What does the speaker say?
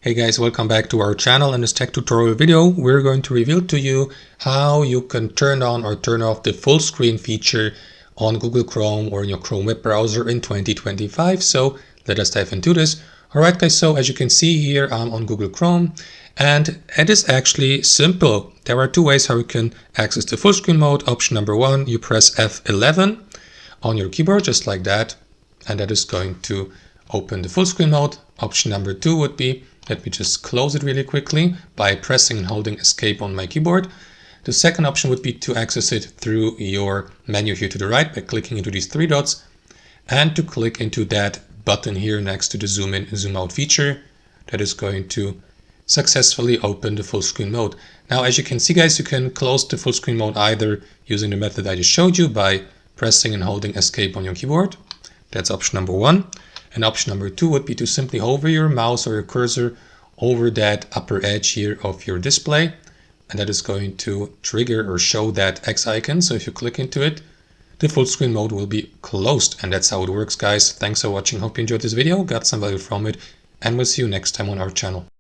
Hey guys, welcome back to our channel. In this tech tutorial video, we're going to reveal to you how you can turn on or turn off the full screen feature on Google Chrome or in your Chrome web browser in 2025. So let us dive into this. Alright guys, so as you can see here, I'm on Google Chrome and it is actually simple. There are two ways how you can access the full screen mode. Option number one, you press F11 on your keyboard just like that, and that is going to open the full screen mode. Option number two would be, let me just close it really quickly by pressing and holding escape on my keyboard. The second option would be to access it through your menu here to the right by clicking into these three dots and to click into that button here next to the zoom in and zoom out feature. That is going to successfully open the full screen mode. Now, as you can see guys, you can close the full screen mode either using the method I just showed you by pressing and holding escape on your keyboard. That's option number one. And option number two would be to simply hover your mouse or your cursor over that upper edge here of your display. And that is going to trigger or show that X icon. So if you click into it, the full screen mode will be closed. And that's how it works, guys. Thanks for watching. Hope you enjoyed this video, got some value from it, and we'll see you next time on our channel.